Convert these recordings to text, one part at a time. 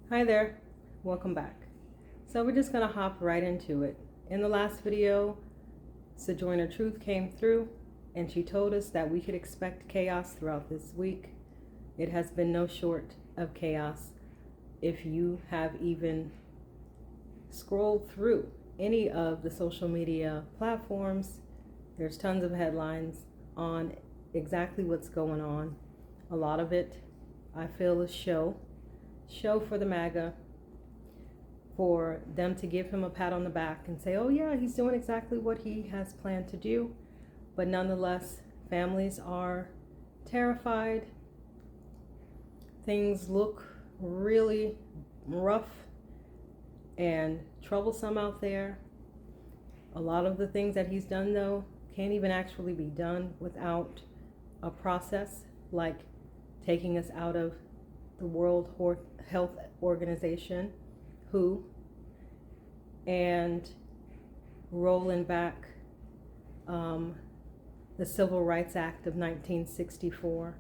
Hi there, welcome back. So we're just gonna hop right into it. In the last video, Sojourner Truth came through and she told us that we could expect chaos throughout this week. It has been no short of chaos. If you have even scrolled through any of the social media platforms, there's tons of headlines on exactly what's going on. A lot of it, I feel, is show for the MAGA, for them to give him a pat on the back and say, oh yeah, he's doing exactly what he has planned to do. But nonetheless, families are terrified. Things look really rough and troublesome out there. A lot of the things that he's done, though, can't even actually be done without a process like taking us out of the World Health Organization, WHO, and rolling back the Civil Rights Act of 1964.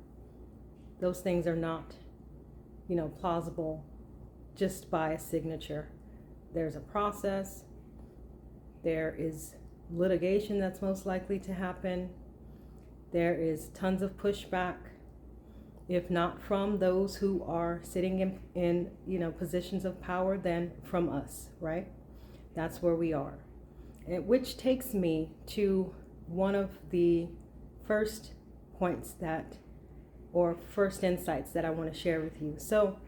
Those things are not, plausible just by a signature. There's a process. There is litigation that's most likely to happen. There is tons of pushback, if not from those who are sitting in positions of power, then from us, right? That's where we are. Which takes me to one of the first points first insights that I want to share with you. So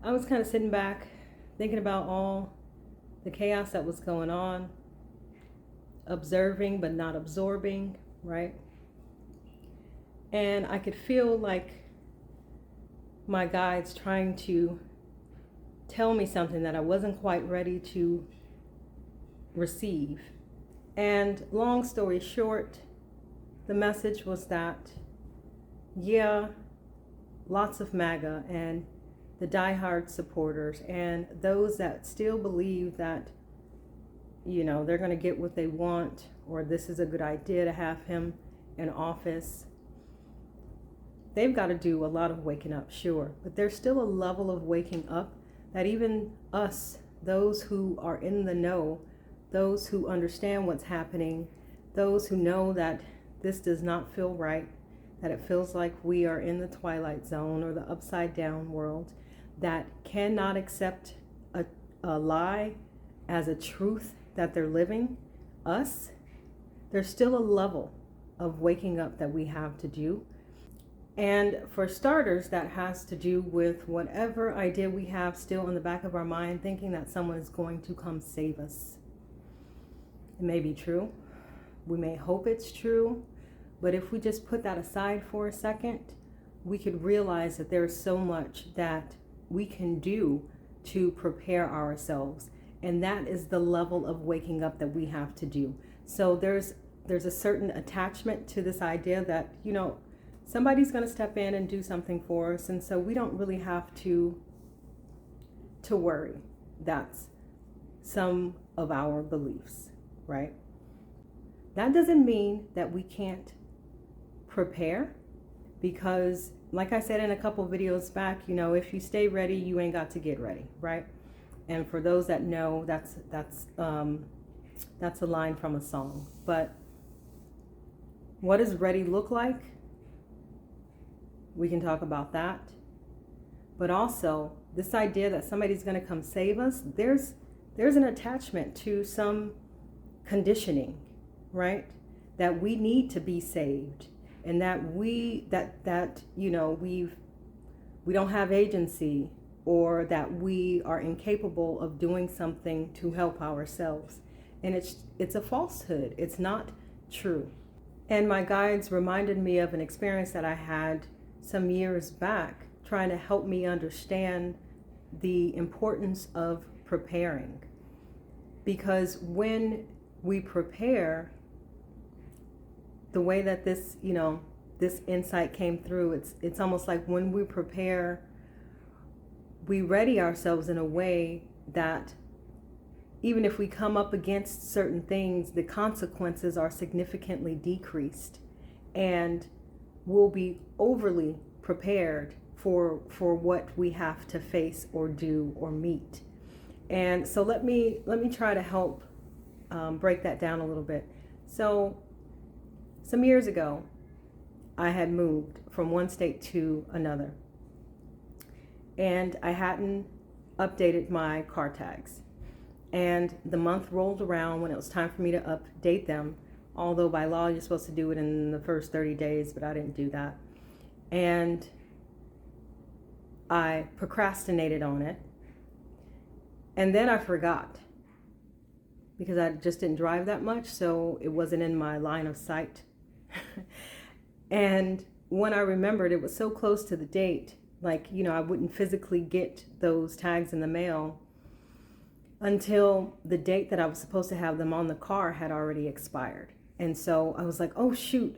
I was kind of sitting back thinking about all the chaos that was going on, observing but not absorbing, right? And I could feel like my guides trying to tell me something that I wasn't quite ready to receive. And long story short, the message was that, yeah, lots of MAGA and the diehard supporters and those that still believe that, they're going to get what they want, or this is a good idea to have him in office. They've got to do a lot of waking up, sure, but there's still a level of waking up that even us, those who are in the know, those who understand what's happening, those who know that this does not feel right, that it feels like we are in the twilight zone or the upside down world, that cannot accept a lie as a truth that they're living, us, there's still a level of waking up that we have to do. And for starters, that has to do with whatever idea we have still in the back of our mind, thinking that someone is going to come save us. It may be true. We may hope it's true. But if we just put that aside for a second, we could realize that there's so much that we can do to prepare ourselves. And that is the level of waking up that we have to do. So there's a certain attachment to this idea that, somebody's going to step in and do something for us, and so we don't really have to worry. That's some of our beliefs, right? That doesn't mean that we can't prepare, because like I said in a couple videos back, if you stay ready, you ain't got to get ready, right? And for those that know, that's a line from a song. But what does ready look like? We can talk about that. But also, this idea that somebody's going to come save us, there's an attachment to some conditioning, right? That we need to be saved, and that we don't have agency, or that we are incapable of doing something to help ourselves. And it's a falsehood. It's not true. And my guides reminded me of an experience that I had some years back, trying to help me understand the importance of preparing. Because when we prepare, the way that this insight came through, it's almost like when we prepare, we ready ourselves in a way that even if we come up against certain things, the consequences are significantly decreased, and we'll be overly prepared for what we have to face or do or meet. And so let me try to help break that down a little bit. So some years ago, I had moved from one state to another, and I hadn't updated my car tags. And the month rolled around when it was time for me to update them, although by law you're supposed to do it in the first 30 days, but I didn't do that. And I procrastinated on it. And then I forgot because I just didn't drive that much, so it wasn't in my line of sight. And when I remembered, it was so close to the date, like, I wouldn't physically get those tags in the mail until the date that I was supposed to have them on the car had already expired. And so I was like, oh shoot,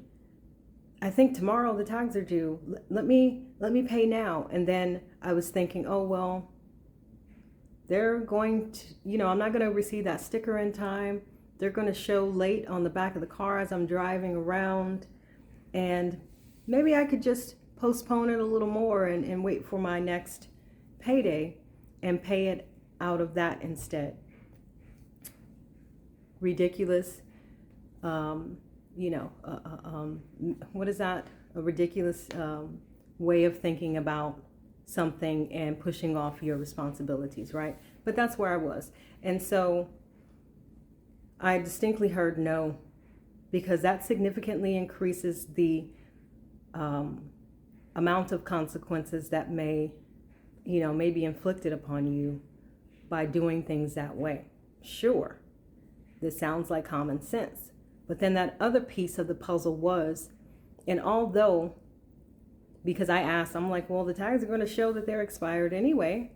I think tomorrow the tags are due. Let me pay now. And then I was thinking, oh well, they're going to, I'm not going to receive that sticker in time. They're going to show late on the back of the car as I'm driving around. And maybe I could just postpone it a little more and wait for my next payday and pay it out of that instead. Ridiculous. What is that? A ridiculous way of thinking about something and pushing off your responsibilities, right? But that's where I was. And so I distinctly heard no, because that significantly increases the amount of consequences that may be inflicted upon you by doing things that way. Sure, this sounds like common sense. But then that other piece of the puzzle was, and although, because I asked, I'm like, well, the tags are going to show that they're expired anyway.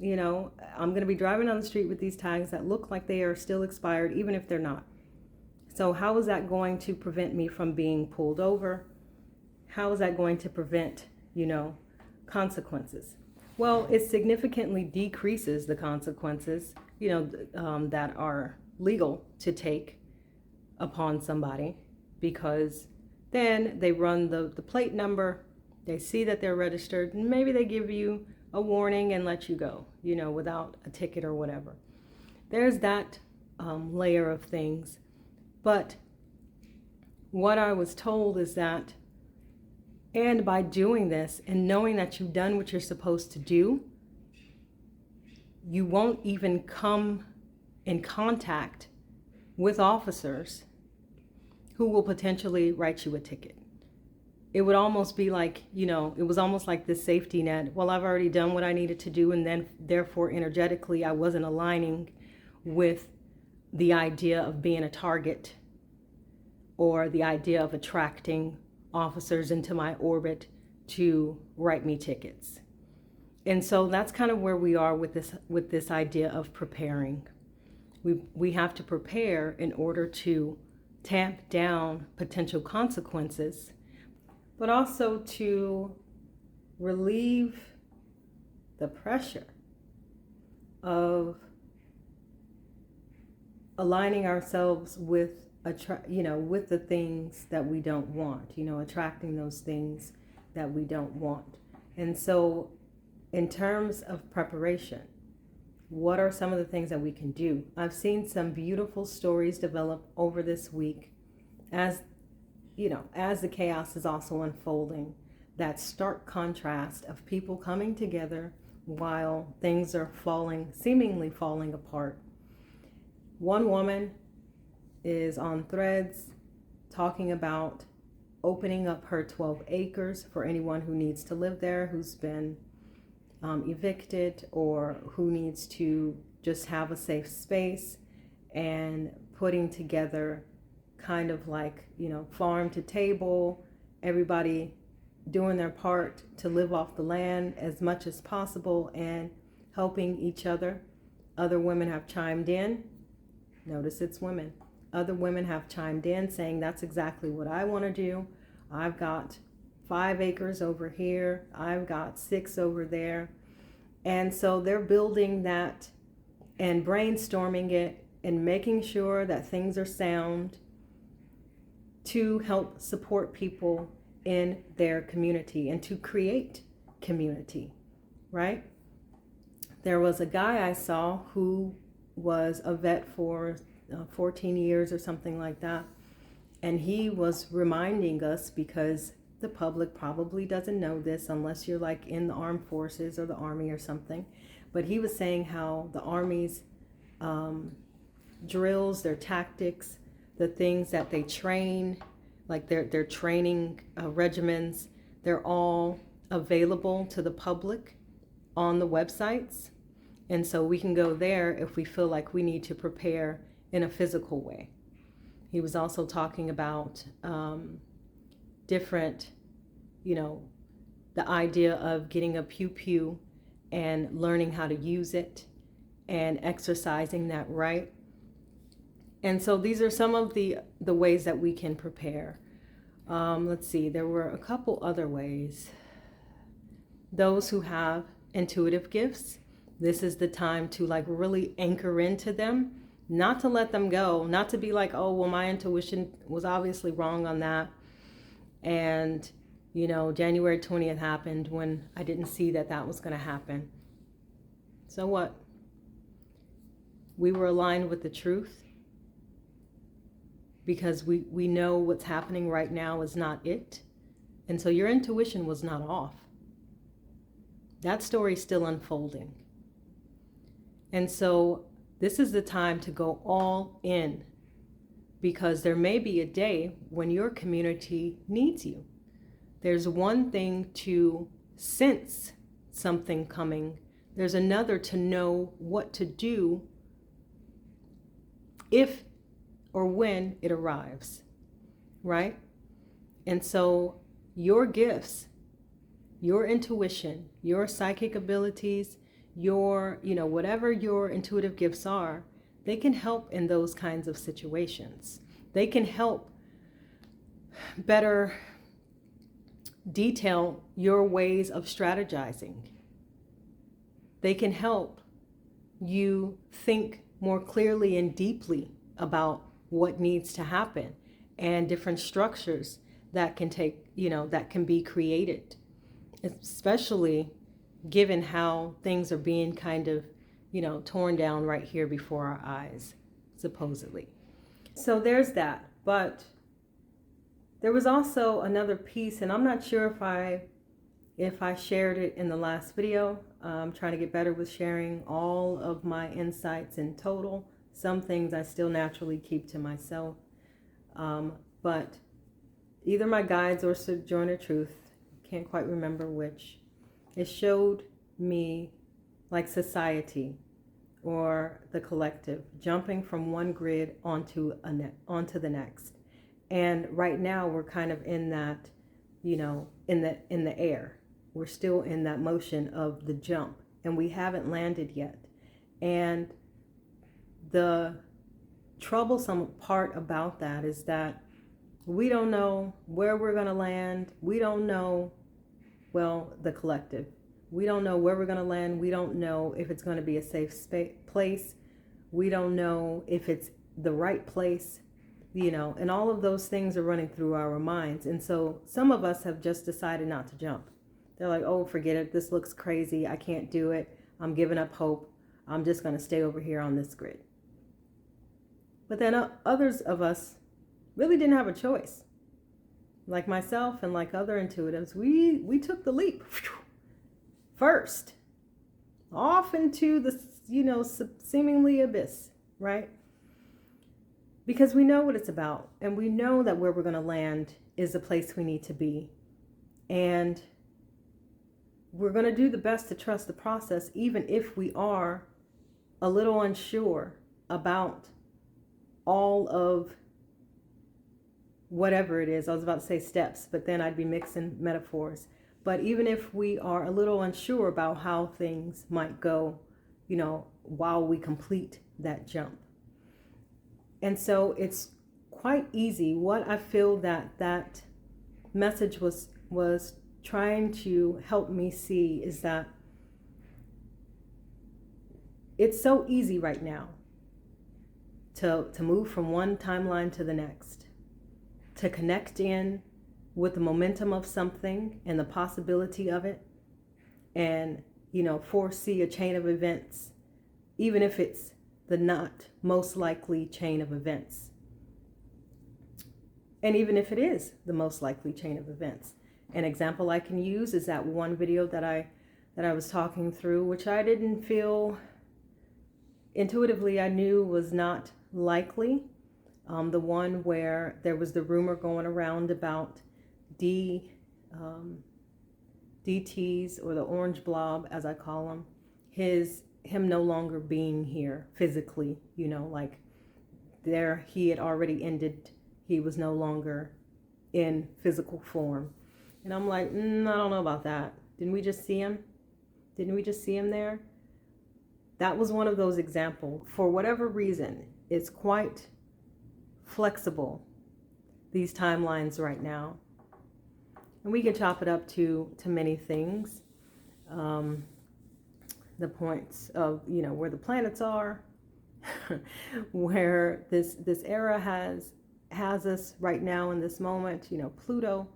I'm going to be driving on the street with these tags that look like they are still expired, even if they're not. So how is that going to prevent me from being pulled over? How is that going to prevent, consequences? Well, it significantly decreases the consequences, that are legal to take upon somebody, because then they run the plate number, they see that they're registered, and maybe they give you a warning and let you go, without a ticket or whatever. There's that layer of things. But what I was told is that, and by doing this and knowing that you've done what you're supposed to do, you won't even come in contact with officers who will potentially write you a ticket. It would almost be like, it was almost like this safety net. Well, I've already done what I needed to do, and then therefore energetically I wasn't aligning with the idea of being a target or the idea of attracting officers into my orbit to write me tickets. And so that's kind of where we are with this idea of preparing. We have to prepare in order to tamp down potential consequences, but also to relieve the pressure of aligning ourselves with with the things that we don't want, attracting those things that we don't want. And so in terms of preparation, what are some of the things that we can do? I've seen some beautiful stories develop over this week as the chaos is also unfolding, that stark contrast of people coming together while things are seemingly falling apart. One woman is on Threads talking about opening up her 12 acres for anyone who needs to live there, who's been evicted, or who needs to just have a safe space, and putting together kind of like, farm to table, everybody doing their part to live off the land as much as possible and helping each other. Other women have chimed in. Notice it's women. Other women have chimed in saying that's exactly what I want to do. I've got 5 acres over here. I've got 6 over there. And so they're building that and brainstorming it and making sure that things are sound to help support people in their community and to create community, right? There was a guy I saw who was a vet for 14 years or something like that. And he was reminding us, because the public probably doesn't know this unless you're like in the armed forces or the army or something. But he was saying how the Army's drills, their tactics, the things that they train, like their training regimens, they're all available to the public on the websites. And so we can go there if we feel like we need to prepare in a physical way. He was also talking about different, the idea of getting a pew and learning how to use it and exercising that right. And so these are some of the ways that we can prepare. Let's see, there were a couple other ways. Those who have intuitive gifts, this is the time to like really anchor into them, not to let them go, not to be like, oh, well, my intuition was obviously wrong on that. And, January 20th happened when I didn't see that was going to happen. So what? We were aligned with the truth because we know what's happening right now is not it. And so your intuition was not off. That story's still unfolding. And so this is the time to go all in, because there may be a day when your community needs you. There's one thing to sense something coming. There's another to know what to do if or when it arrives, right? And so your gifts, your intuition, your psychic abilities, your, whatever your intuitive gifts are, they can help in those kinds of situations. They can help better detail your ways of strategizing. They can help you think more clearly and deeply about what needs to happen and different structures that can that can be created, especially given how things are being kind of, torn down right here before our eyes, supposedly. So there's that. But there was also another piece, and I'm not sure if I shared it in the last video. I'm trying to get better with sharing all of my insights in total. Some things I still naturally keep to myself. But either my guides or Sojourner Truth, can't quite remember which, it showed me like society or the collective jumping from one grid onto the next. And right now we're kind of in that, in the air. We're still in that motion of the jump, and we haven't landed yet. And the troublesome part about that is that we don't know where we're going to land. We don't know, the collective. We don't know where we're going to land. We don't know if it's going to be a safe place. We don't know if it's the right place, and all of those things are running through our minds. And so some of us have just decided not to jump. They're like, oh, forget it. This looks crazy. I can't do it. I'm giving up hope. I'm just going to stay over here on this grid. But then others of us really didn't have a choice. Like myself and like other intuitives, we took the leap first, off into the, seemingly abyss, right? Because we know what it's about, and we know that where we're going to land is the place we need to be. And we're going to do the best to trust the process, even if we are a little unsure about all of whatever it is. I was about to say steps, but then I'd be mixing metaphors. But even if we are a little unsure about how things might go, while we complete that jump. And so it's quite easy. What I feel that message was trying to help me see is that it's so easy right now to move from one timeline to the next, to connect in, with the momentum of something and the possibility of it, and, foresee a chain of events, even if it's the not most likely chain of events. And even if it is the most likely chain of events. An example I can use is that one video that I was talking through, which I didn't feel intuitively, I knew was not likely. The one where there was the rumor going around about DTs, or the orange blob, as I call him, him no longer being here physically, like there he had already ended. He was no longer in physical form. And I'm like, I don't know about that. Didn't we just see him? Didn't we just see him there? That was one of those examples. For whatever reason, it's quite flexible, these timelines right now. And we can chop it up to many things. The points of, where the planets are, where this era has us right now in this moment, Pluto.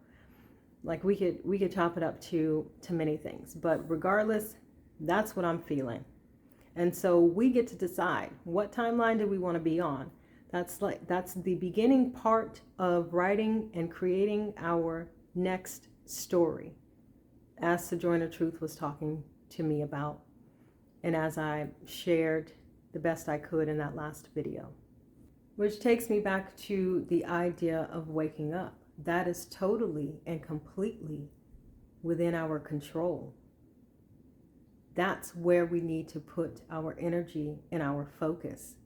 Like we could chop it up to many things. But regardless, that's what I'm feeling. And so we get to decide what timeline do we want to be on. That's the beginning part of writing and creating our next story, as Sojourner Truth was talking to me about, and as I shared the best I could in that last video. Which takes me back to the idea of waking up. That is totally and completely within our control. That's where we need to put our energy and our focus.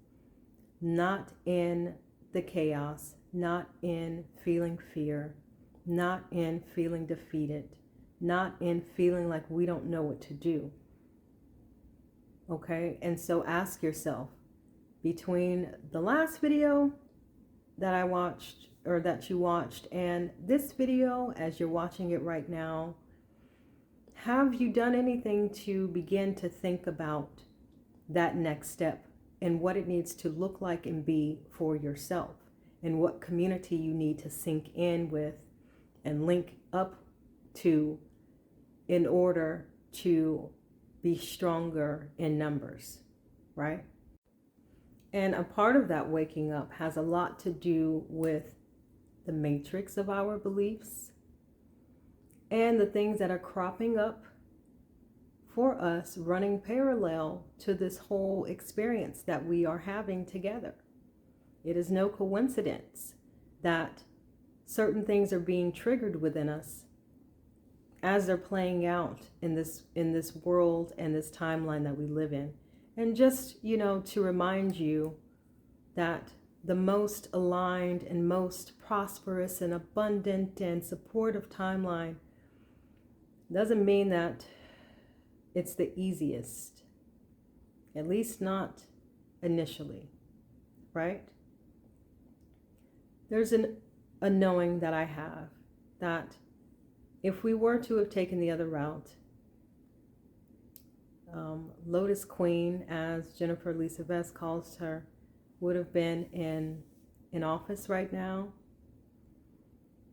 Not in the chaos, not in feeling fear, not in feeling defeated, not in feeling like we don't know what to do. Okay? And so ask yourself, between the last video that I watched, or that you watched, and this video as you're watching it right now, have you done anything to begin to think about that next step and what it needs to look like and be for yourself, and what community you need to sink in with and link up to in order to be stronger in numbers, right? And a part of that waking up has a lot to do with the matrix of our beliefs and the things that are cropping up for us, running parallel to this whole experience that we are having together. It is no coincidence that certain things are being triggered within us as they're playing out in this world and this timeline that we live in. And just, to remind you that the most aligned and most prosperous and abundant and supportive timeline doesn't mean that it's the easiest, at least not initially, right? There's a knowing that I have that if we were to have taken the other route, Lotus Queen, as Jennifer Lisa Vest calls her, would have been in office right now.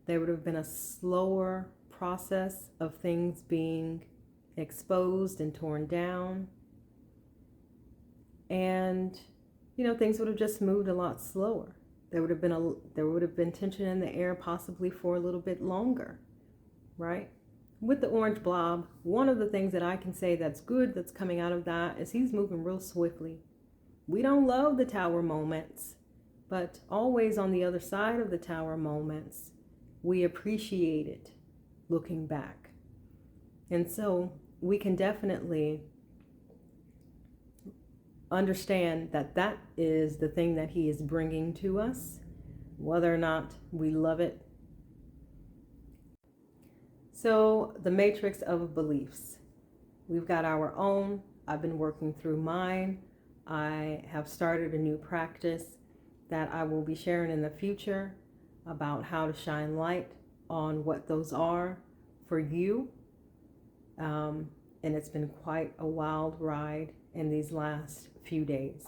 There would have been a slower process of things being exposed and torn down. And, things would have just moved a lot slower. There would have been tension in the air possibly for a little bit longer, right? With the orange blob, one of the things that I can say that's good that's coming out of that is he's moving real swiftly. We don't love the tower moments, but always on the other side of the tower moments, we appreciate it looking back. And so we can definitely understand that that is the thing that he is bringing to us, whether or not we love it. So the matrix of beliefs, we've got our own. I've been working through mine. I have started a new practice that I will be sharing in the future about how to shine light on what those are for you. And it's been quite a wild ride in these last few days,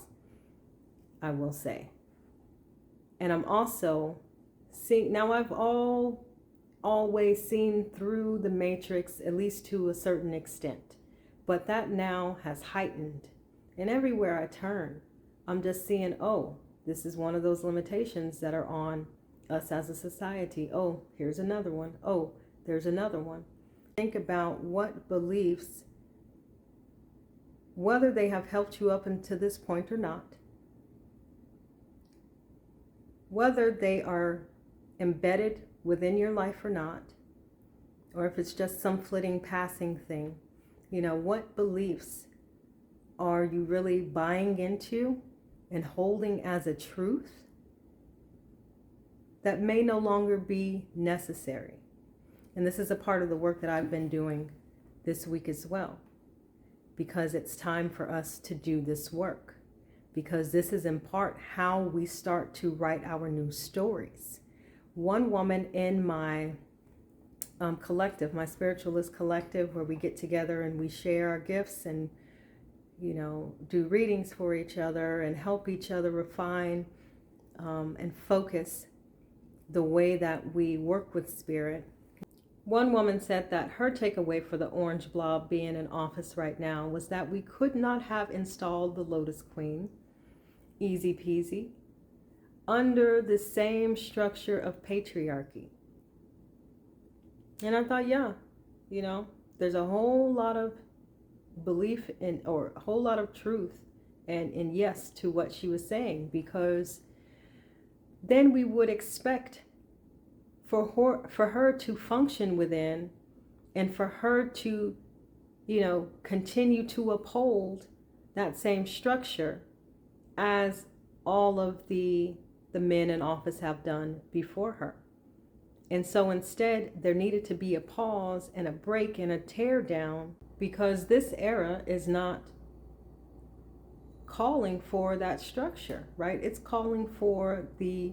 I will say. And I'm also seeing, now always seen through the matrix, at least to a certain extent. But that now has heightened. And everywhere I turn, I'm just seeing, oh, this is one of those limitations that are on us as a society. Oh, here's another one. Oh, there's another one. Think about what beliefs, whether they have helped you up until this point or not, whether they are embedded within your life or not, or if it's just some flitting, passing thing. You know, what beliefs are you really buying into and holding as a truth that may no longer be necessary? And this is a part of the work that I've been doing this week as well, because it's time for us to do this work, because this is in part how we start to write our new stories. One woman in my collective, my spiritualist collective, where we get together and we share our gifts and, you know, do readings for each other and help each other refine and focus the way that we work with spirit. One woman said that her takeaway for the orange blob being in office right now was that we could not have installed the Lotus Queen, easy peasy, under the same structure of patriarchy. And I thought, yeah, you know, there's a whole lot of belief in, or a whole lot of truth and yes to what she was saying, because then we would expect for her to function within, and for her to, you know, continue to uphold that same structure as all of the men in office have done before her. And so instead, there needed to be a pause and a break and a tear down, because this era is not calling for that structure, right? It's calling for the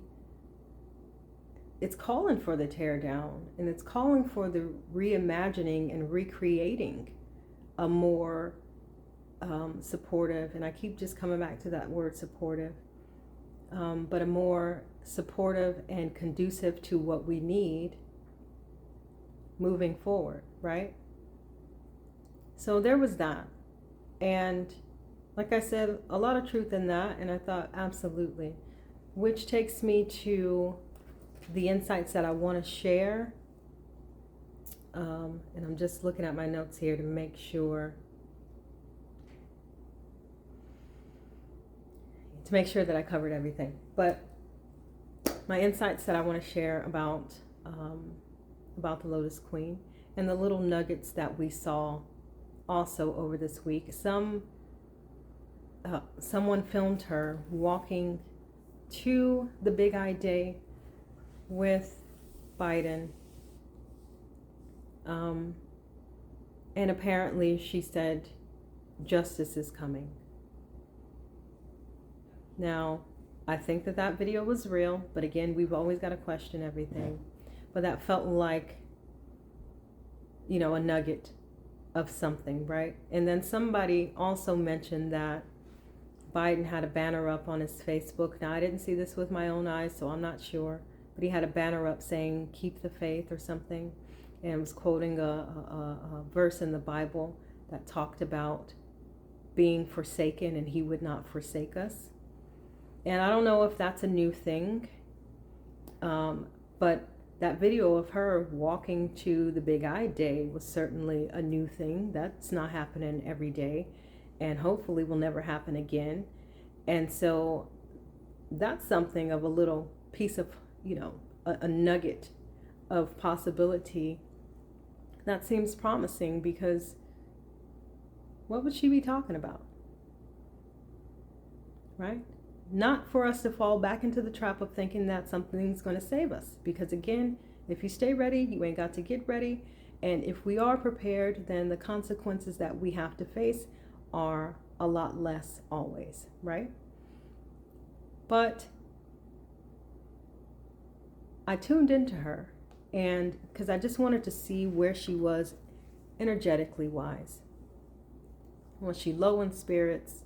tear down, and it's calling for the reimagining and recreating a more supportive, and I keep just coming back to that word supportive, but a more supportive and conducive to what we need moving forward, right? So there was that. And like I said, a lot of truth in that. And I thought, absolutely. Which takes me to the insights that I want to share. And I'm just looking at my notes here to make sure that I covered everything. But my insights that I want to share about the Lotus Queen, and the little nuggets that we saw also over this week. Someone filmed her walking to the Big I Day with Biden, and apparently she said, "Justice is coming." Now, I think that video was real, but again, we've always got to question everything. But that felt like, you know, a nugget of something, right? And then somebody also mentioned that Biden had a banner up on his Facebook. Now, I didn't see this with my own eyes, so I'm not sure. But he had a banner up saying, "Keep the faith," or something. And was quoting a verse in the Bible that talked about being forsaken and he would not forsake us. And I don't know if that's a new thing, but that video of her walking to the Big I Day was certainly a new thing. That's not happening every day, and hopefully will never happen again. And so that's something of a little piece of, you know, a nugget of possibility that seems promising, because what would she be talking about, right? Not for us to fall back into the trap of thinking that something's going to save us. Because again, if you stay ready, you ain't got to get ready. And if we are prepared, then the consequences that we have to face are a lot less always, right? But I tuned into her, and because I just wanted to see where she was energetically wise. Was she low in spirits?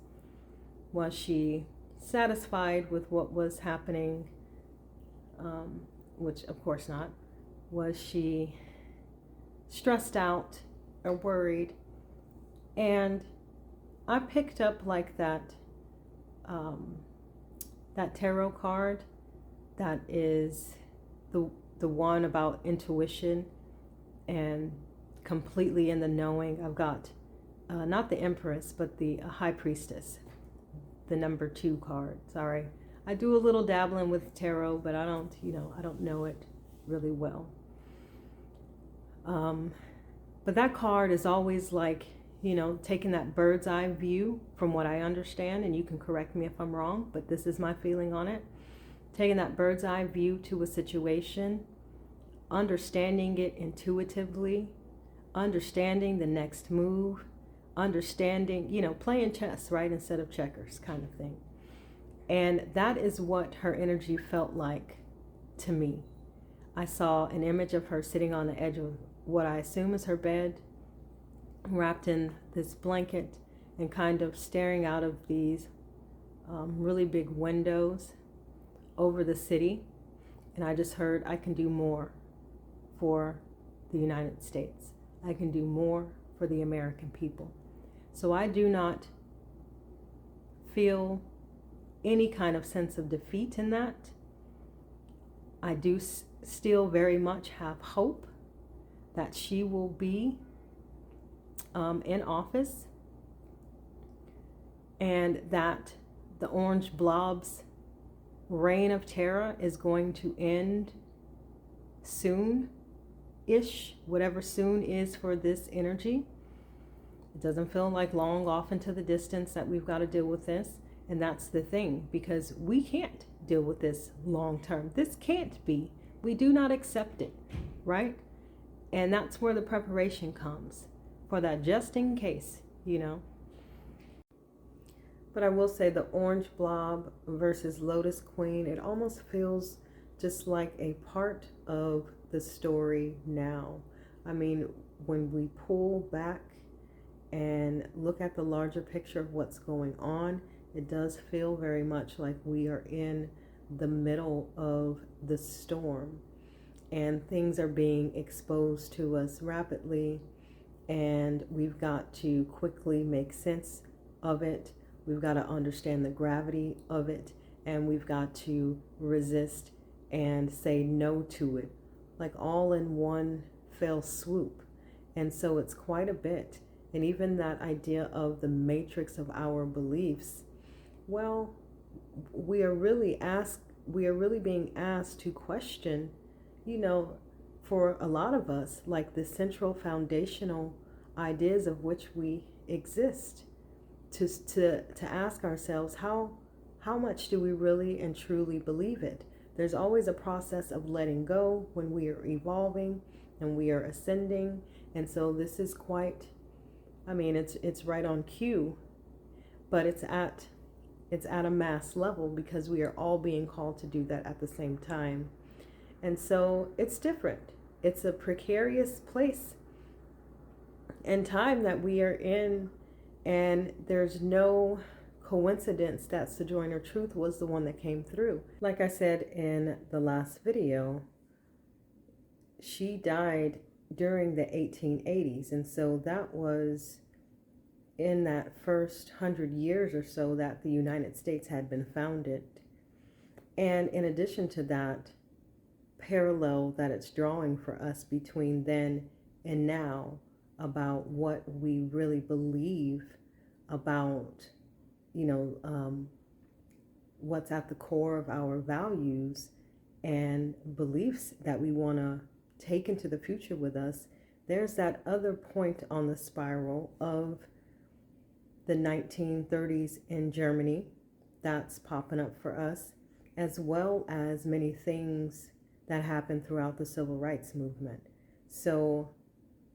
Was she satisfied with what was happening, which of course not, Was she stressed out or worried? And I picked up like um, that tarot card that is the one about intuition and completely in the knowing. I've got not the Empress, but the High Priestess, the number 2 card. Sorry, I do a little dabbling with tarot, but I don't know it really well. But that card is always like, taking that bird's eye view from what I understand, and you can correct me if I'm wrong, but this is my feeling on it. Taking that bird's eye view to a situation, understanding it intuitively, understanding the next move, understanding, playing chess, right, instead of checkers kind of thing. And that is what her energy felt like to me. I saw an image of her sitting on the edge of what I assume is her bed, wrapped in this blanket and kind of staring out of these really big windows over the city. And I just heard, I can do more for the United States. I can do more for the American people. So I do not feel any kind of sense of defeat in that. I do still very much have hope that she will be in office, and that the orange blob's reign of terror is going to end soon-ish, whatever soon is for this energy. It doesn't feel like long off into the distance that we've got to deal with this. And that's the thing, because we can't deal with this long term. This can't be. We do not accept it, right? And that's where the preparation comes, for that just in case, But I will say the orange blob versus lotus queen, it almost feels just like a part of the story now. I mean, when we pull back and look at the larger picture of what's going on, it does feel very much like we are in the middle of the storm, and things are being exposed to us rapidly, and we've got to quickly make sense of it. We've got to understand the gravity of it, and we've got to resist and say no to it, like all in one fell swoop. And so it's quite a bit. And even that idea of the matrix of our beliefs, well, we are really being asked to question, for a lot of us, like the central foundational ideas of which we exist, to ask ourselves, how much do we really and truly believe it? There's always a process of letting go when we are evolving and we are ascending. And so this is quite, it's right on cue, but it's at a mass level, because we are all being called to do that at the same time. And so it's different. It's a precarious place and time that we are in, and there's no coincidence that Sojourner Truth was the one that came through. Like I said in the last video, she died during the 1880s, and so that was in that first 100 years or so that the United States had been founded. And in addition to that, parallel that it's drawing for us between then and now about what we really believe about, what's at the core of our values and beliefs that we want to take into the future with us. There's that other point on the spiral of the 1930s in Germany that's popping up for us, as well as many things that happened throughout the civil rights movement. So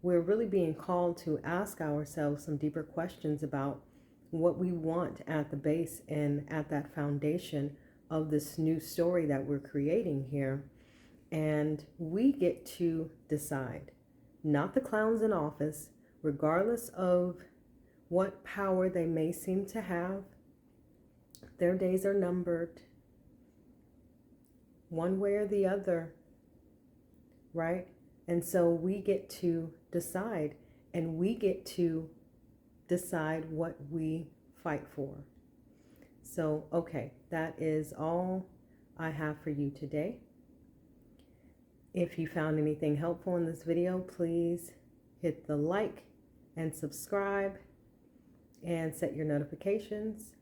we're really being called to ask ourselves some deeper questions about what we want at the base and at that foundation of this new story that we're creating here. And we get to decide, not the clowns in office, regardless of what power they may seem to have. Their days are numbered. One way or the other, right? And so we get to decide, and we get to decide what we fight for. So, okay, that is all I have for you today. If you found anything helpful in this video, please hit the like and subscribe and set your notifications.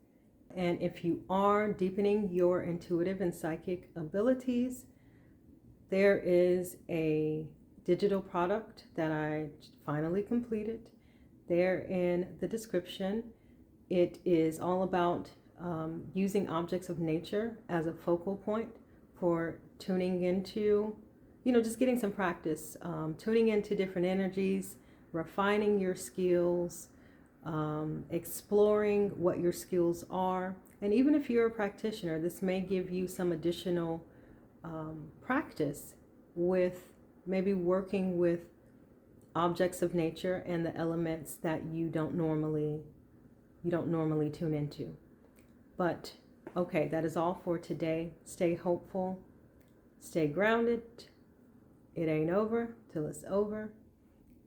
And if you are deepening your intuitive and psychic abilities, there is a digital product that I finally completed there in the description. It is all about using objects of nature as a focal point for tuning into, just getting some practice, tuning into different energies, refining your skills, exploring what your skills are. And even if you're a practitioner, this may give you some additional practice with maybe working with objects of nature and the elements that you don't normally tune into. But okay, that is all for today. Stay hopeful, stay grounded. It ain't over till it's over,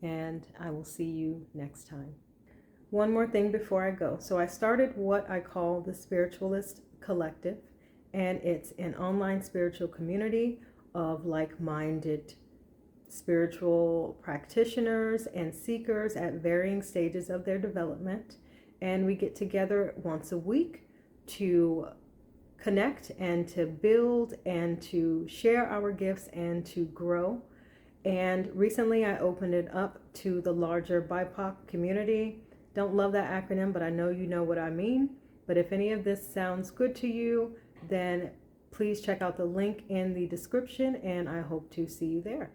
and I will see you next time. One more thing before I go. So I started what I call the Spiritualist Collective, and it's an online spiritual community of like-minded spiritual practitioners and seekers at varying stages of their development. And we get together once a week to connect and to build and to share our gifts and to grow. And recently I opened it up to the larger BIPOC community. Don't love that acronym, but I know you know what I mean. But if any of this sounds good to you, then please check out the link in the description, and I hope to see you there.